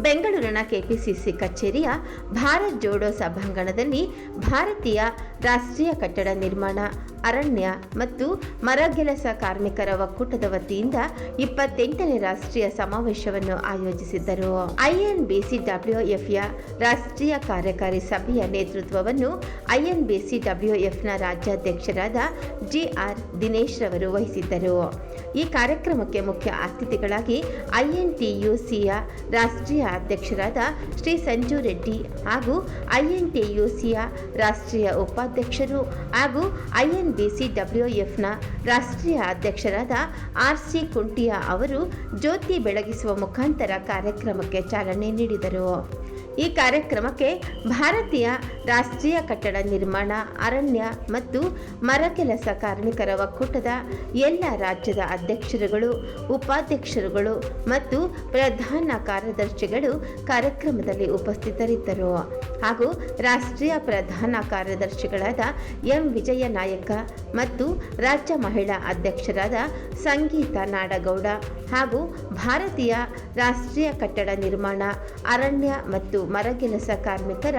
ಬೆಂಗಳೂರಿನ ಕೆಪಿಸಿಸಿ ಕಚೇರಿಯ ಭಾರತ್ ಜೋಡೋ ಸಭಾಂಗಣದಲ್ಲಿ ಭಾರತೀಯ ರಾಷ್ಟ್ರೀಯ ಕಟ್ಟಡ ನಿರ್ಮಾಣ, ಅರಣ್ಯ ಮತ್ತು ಮರಗೆಲಸ ಕಾರ್ಮಿಕರ ಒಕ್ಕೂಟದ ವತಿಯಿಂದ 28ನೇ ರಾಷ್ಟ್ರೀಯ ಸಮಾವೇಶವನ್ನು ಆಯೋಜಿಸಿದ್ದರು. ಐಎನ್ಬಿಸಿಡಬ್ಲ್ಯೂಎಫ್ಯ ರಾಷ್ಟ್ರೀಯ ಕಾರ್ಯಕಾರಿ ಸಭೆಯ ನೇತೃತ್ವವನ್ನು ಐಎನ್ಬಿಸಿಡಬ್ಲ್ಯೂಎಫ್ನ ರಾಜ್ಯಾಧ್ಯಕ್ಷರಾದ ಜಿಆರ್ ದಿನೇಶ್ ರವರು ವಹಿಸಿದ್ದರು. ಈ ಕಾರ್ಯಕ್ರಮಕ್ಕೆ ಮುಖ್ಯ ಅತಿಥಿಗಳಾಗಿ ಐಎನ್ಟಿಯುಸಿಯ ರಾಷ್ಟ್ರೀಯ ಅಧ್ಯಕ್ಷರಾದ ಶ್ರೀ ಸಂಜು ರೆಡ್ಡಿ ಹಾಗೂ ಐಎನ್ಟಿಯುಸಿಯ ರಾಷ್ಟ್ರೀಯ ಉಪಾಧ್ಯಕ್ಷರು ಹಾಗೂ ಐಎನ್ಬಿಸಿಡಬ್ಲ್ಯೂಎಫ್ನ ರಾಷ್ಟ್ರೀಯ ಅಧ್ಯಕ್ಷರಾದ ಆರ್.ಸಿ. ಕುಂಟಿಯಾ ಅವರು ಜ್ಯೋತಿ ಬೆಳಗಿಸುವ ಮುಖಾಂತರ ಕಾರ್ಯಕ್ರಮಕ್ಕೆ ಚಾಲನೆ ನೀಡಿದರು. ಈ ಕಾರ್ಯಕ್ರಮಕ್ಕೆ ಭಾರತೀಯ ರಾಷ್ಟ್ರೀಯ ಕಟ್ಟಡ ನಿರ್ಮಾಣ, ಅರಣ್ಯ ಮತ್ತು ಮರಗೆಲಸ ಕಾರ್ಮಿಕರ ಒಕ್ಕೂಟದ ಎಲ್ಲ ರಾಜ್ಯದ ಅಧ್ಯಕ್ಷರುಗಳು, ಉಪಾಧ್ಯಕ್ಷರುಗಳು ಮತ್ತು ಪ್ರಧಾನ ಕಾರ್ಯದರ್ಶಿಗಳು ಕಾರ್ಯಕ್ರಮದಲ್ಲಿ ಉಪಸ್ಥಿತರಿದ್ದರು ಹಾಗೂ ರಾಷ್ಟ್ರೀಯ ಪ್ರಧಾನ ಕಾರ್ಯದರ್ಶಿಗಳಾದ ಎಂ ವಿಜಯ ನಾಯಕ ಮತ್ತು ರಾಜ್ಯ ಮಹಿಳಾ ಅಧ್ಯಕ್ಷರಾದ ಸಂಗೀತ ನಾಡಗೌಡ ಹಾಗೂ ಭಾರತೀಯ ರಾಷ್ಟ್ರೀಯ ಕಟ್ಟಡ ನಿರ್ಮಾಣ, ಅರಣ್ಯ ಮತ್ತು ಮರಗೆಲಸ ಕಾರ್ಮಿಕರ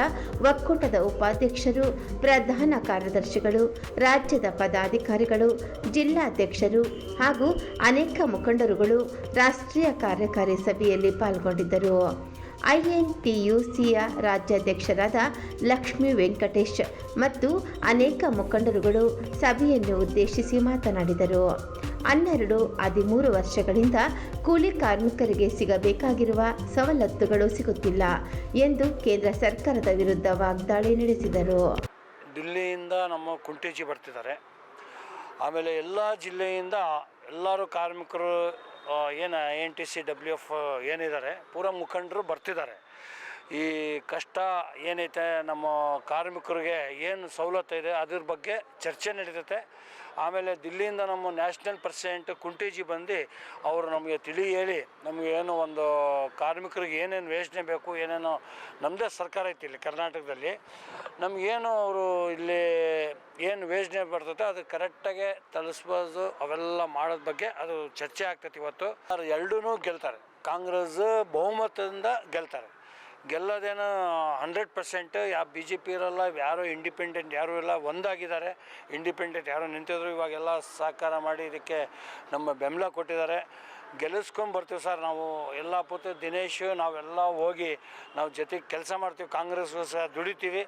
ಒಕ್ಕೂಟದ ಉಪಾಧ್ಯಕ್ಷರು, ಪ್ರಧಾನ ಕಾರ್ಯದರ್ಶಿಗಳು, ರಾಜ್ಯದ ಪದಾಧಿಕಾರಿಗಳು, ಜಿಲ್ಲಾಧ್ಯಕ್ಷರು ಹಾಗೂ ಅನೇಕ ಮುಖಂಡರುಗಳು ರಾಷ್ಟ್ರೀಯ ಕಾರ್ಯಕಾರಿ ಸಭೆಯಲ್ಲಿ ಪಾಲ್ಗೊಂಡಿದ್ದರು. ಐಎನ್ಟಿಯುಸಿಯ ರಾಜ್ಯಾಧ್ಯಕ್ಷರಾದ ಲಕ್ಷ್ಮೀ ವೆಂಕಟೇಶ್ ಮತ್ತು ಅನೇಕ ಮುಖಂಡರುಗಳು ಸಭೆಯನ್ನು ಉದ್ದೇಶಿಸಿ ಮಾತನಾಡಿದರು. 12-13 ವರ್ಷಗಳಿಂದ ಕೂಲಿ ಕಾರ್ಮಿಕರಿಗೆ ಸಿಗಬೇಕಾಗಿರುವ ಸವಲತ್ತುಗಳು ಸಿಗುತ್ತಿಲ್ಲ ಎಂದು ಕೇಂದ್ರ ಸರ್ಕಾರದ ವಿರುದ್ಧ ವಾಗ್ದಾಳಿ ನಡೆಸಿದರು. ದಿಲ್ಲಿಯಿಂದ ನಮ್ಮ ಕುಂಟೇಜಿ ಬರ್ತಿದ್ದಾರೆ. ಆಮೇಲೆ ಎಲ್ಲ ಜಿಲ್ಲೆಯಿಂದ ಎಲ್ಲರೂ ಕಾರ್ಮಿಕರು ಏನು INTCWF ಏನಿದ್ದಾರೆ ಪೂರ ಮುಖಂಡರು ಬರ್ತಿದ್ದಾರೆ. ಈ ಕಷ್ಟ ಏನೈತೆ ನಮ್ಮ ಕಾರ್ಮಿಕರಿಗೆ ಏನು ಸವಲತ್ತು ಇದೆ ಅದ್ರ ಬಗ್ಗೆ ಚರ್ಚೆ ನಡೀತೈತೆ. ಆಮೇಲೆ ದಿಲ್ಲಿಯಿಂದ ನಮ್ಮ ನ್ಯಾಷನಲ್ ಪ್ರೆಸಿಡೆಂಟ್ ಕುಂಟೇಜಿ ಬಂದು ಅವರು ನಮಗೆ ತಿಳಿ ಹೇಳಿ ನಮಗೆ ಏನು ಒಂದು ಕಾರ್ಮಿಕರಿಗೆ ಏನೇನು ಯೋಜನೆ ಬೇಕು, ಏನೇನು ನಮ್ಮದೇ ಸರ್ಕಾರ ಐತಿ ಇಲ್ಲಿ ಕರ್ನಾಟಕದಲ್ಲಿ, ನಮಗೇನು ಅವರು ಇಲ್ಲಿ ಏನು ಯೋಜನೆ ಬರ್ತೈತೆ ಅದು ಕರೆಕ್ಟಾಗಿ ತಲುಪಿಸ್ಬೋದು, ಅವೆಲ್ಲ ಮಾಡೋದ ಬಗ್ಗೆ ಅದು ಚರ್ಚೆ ಆಗ್ತೈತಿ. ಇವತ್ತು ಎರಡೂ ಗೆಲ್ತಾರೆ. ಕಾಂಗ್ರೆಸ್ ಬಹುಮತದಿಂದ ಗೆಲ್ತಾರೆ. ಗೆಲ್ಲೋದೇನು 100% ಯಾವ BJP ಇರೋಲ್ಲ, ಯಾರು ಇಂಡಿಪೆಂಡೆಂಟ್ ಯಾರೂ ಇಲ್ಲ, ಒಂದಾಗಿದ್ದಾರೆ. ಇಂಡಿಪೆಂಡೆಂಟ್ ಯಾರು ನಿಂತಿದ್ರು ಇವಾಗೆಲ್ಲ ಸಹಕಾರ ಮಾಡಿ ಇದಕ್ಕೆ ನಮ್ಮ ಬೆಂಬಲ ಕೊಟ್ಟಿದ್ದಾರೆ. ಗೆಲ್ಲಿಸ್ಕೊಂಡು ಬರ್ತೀವಿ ಸರ್. ನಾವು ಎಲ್ಲ ಪೂರ್ತಿ ದಿನೇಶ್ ನಾವೆಲ್ಲ ಹೋಗಿ ನಾವು ಜೊತೆಗೆ ಕೆಲಸ ಮಾಡ್ತೀವಿ. ಕಾಂಗ್ರೆಸ್ಗೂ ಸಹ ದುಡಿತೀವಿ.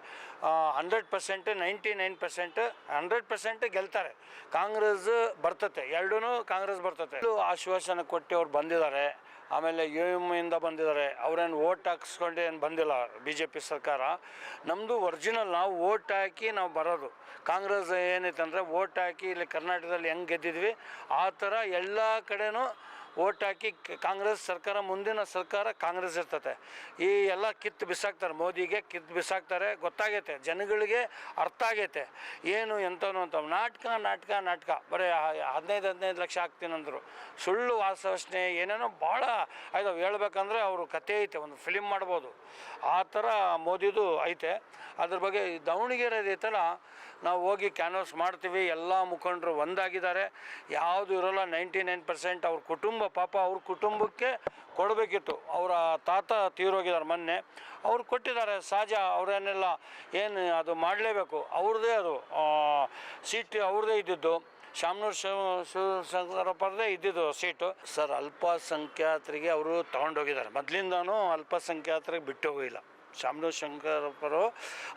100% 99% 100% ಗೆಲ್ತಾರೆ. ಕಾಂಗ್ರೆಸ್ ಬರ್ತತೆ, ಎರಡೂ ಕಾಂಗ್ರೆಸ್ ಬರ್ತತೆ. ಆಶ್ವಾಸನೆ ಕೊಟ್ಟು ಅವ್ರು ಬಂದಿದ್ದಾರೆ. ಆಮೇಲೆ UM ಬಂದಿದ್ದಾರೆ. ಅವ್ರೇನು ಓಟ್ ಹಾಕ್ಸ್ಕೊಂಡು ಏನು ಬಂದಿಲ್ಲ BJP ಸರ್ಕಾರ. ನಮ್ಮದು ಒರಿಜಿನಲ್, ನಾವು ಓಟ್ ಹಾಕಿ ನಾವು ಬರೋದು. ಕಾಂಗ್ರೆಸ್ ಏನೈತೆ ಅಂದರೆ ಓಟ್ ಹಾಕಿ ಇಲ್ಲಿ ಕರ್ನಾಟಕದಲ್ಲಿ ಹೆಂಗೆ ಗೆದ್ದಿದ್ವಿ ಆ ಥರ ಎಲ್ಲ ಕಡೆನೂ ಓಟ್ ಹಾಕಿ ಕಾಂಗ್ರೆಸ್ ಸರ್ಕಾರ, ಮುಂದಿನ ಸರ್ಕಾರ ಕಾಂಗ್ರೆಸ್ ಇರ್ತದೆ. ಈ ಎಲ್ಲ ಕಿತ್ತು ಬಿಸಾಕ್ತಾರೆ, ಮೋದಿಗೆ ಕಿತ್ತು ಬಿಸಾಕ್ತಾರೆ. ಗೊತ್ತಾಗೈತೆ ಜನಗಳಿಗೆ, ಅರ್ಥ ಆಗೈತೆ ಏನು ಎಂತನೋ ಅಂತ. ನಾಟಕ ಬರೀ 15 ಲಕ್ಷ ಹಾಕ್ತೀನಂದ್ರು. ಸುಳ್ಳು ವಾಸವಷ್ಟೇ ಏನೇನೋ ಭಾಳ ಆಯ್ತು. ಹೇಳ್ಬೇಕಂದ್ರೆ ಅವರು ಕತೆ ಐತೆ, ಒಂದು ಫಿಲಿಮ್ ಮಾಡ್ಬೋದು. ಆ ಥರ ಮೋದಿದು ಐತೆ. ಅದ್ರ ಬಗ್ಗೆ ದಾವಣಗೆರೆ ಐತಲ್ಲ, ನಾವು ಹೋಗಿ ಕ್ಯಾನ್ವಾಸ್ ಮಾಡ್ತೀವಿ. ಎಲ್ಲ ಮುಖಂಡರು ಒಂದಾಗಿದ್ದಾರೆ. ಯಾವುದು ಇರೋಲ್ಲ. 99% ಅವ್ರ ಕುಟುಂಬ, ಪಾಪ ಅವ್ರ ಕುಟುಂಬಕ್ಕೆ ಕೊಡಬೇಕಿತ್ತು. ಅವರ ತಾತ ತೀರೋಗಿದ್ದಾರೆ ಮೊನ್ನೆ, ಅವ್ರು ಕೊಟ್ಟಿದ್ದಾರೆ ಸಹಜ. ಅವರೇನೆಲ್ಲ ಏನು ಅದು ಮಾಡಲೇಬೇಕು. ಅವ್ರದ್ದೇ ಅದು ಸೀಟ್ ಅವ್ರದ್ದೇ ಇದ್ದಿದ್ದು. ಶಾಮನೂರು ಶಿವಶಂಕರಪ್ಪರದೇ ಇದ್ದಿದ್ದು ಸೀಟು ಸರ್. ಅಲ್ಪಸಂಖ್ಯಾತರಿಗೆ ಅವರು ತೊಗೊಂಡೋಗಿದ್ದಾರೆ. ಮೊದಲಿಂದನೂ ಅಲ್ಪಸಂಖ್ಯಾತರಿಗೆ ಬಿಟ್ಟು ಹೋಗಿಲ್ಲ ಶಾಮನೂರು ಶಂಕರಪ್ಪರು.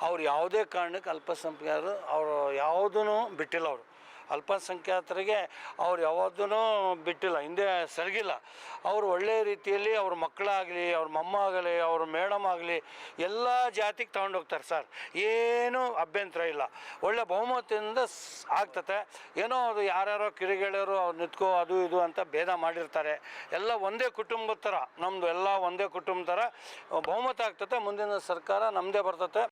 ಅವ್ರು ಯಾವುದೇ ಕಾರಣಕ್ಕೆ ಅಲ್ಪಸಂಖ್ಯಾತರು ಅವರು ಯಾವುದೂ ಬಿಟ್ಟಿಲ್ಲ. ಅವರು ಅಲ್ಪಸಂಖ್ಯಾತರಿಗೆ ಅವ್ರು ಯಾವುದೂ ಬಿಟ್ಟಿಲ್ಲ, ಹಿಂದೆ ಸರಿಗಿಲ್ಲ. ಅವರು ಒಳ್ಳೆಯ ರೀತಿಯಲ್ಲಿ ಅವ್ರ ಮಕ್ಕಳಾಗಲಿ, ಅವ್ರ ಮೊಮ್ಮ ಆಗಲಿ, ಅವ್ರ ಮೇಡಮ್ ಆಗಲಿ ಎಲ್ಲ ಜಾತಿಗೆ ತೊಗೊಂಡೋಗ್ತಾರೆ ಸರ್. ಏನೂ ಅಭ್ಯಂತರ ಇಲ್ಲ. ಒಳ್ಳೆ ಬಹುಮತದಿಂದ ಆಗ್ತತೆ. ಏನೋ ಅದು ಯಾರ್ಯಾರೋ ಕಿರಿಗೆಳೆಯರು ಅವ್ರು ನಿಂತ್ಕೋ ಅದು ಇದು ಅಂತ ಭೇದ ಮಾಡಿರ್ತಾರೆ. ಎಲ್ಲ ಒಂದೇ ಕುಟುಂಬದ ಥರ, ನಮ್ಮದು ಎಲ್ಲ ಒಂದೇ ಕುಟುಂಬ ಥರ ಬಹುಮತ ಆಗ್ತತೆ. ಮುಂದಿನ ಸರ್ಕಾರ ನಮ್ಮದೇ ಬರ್ತತೆ.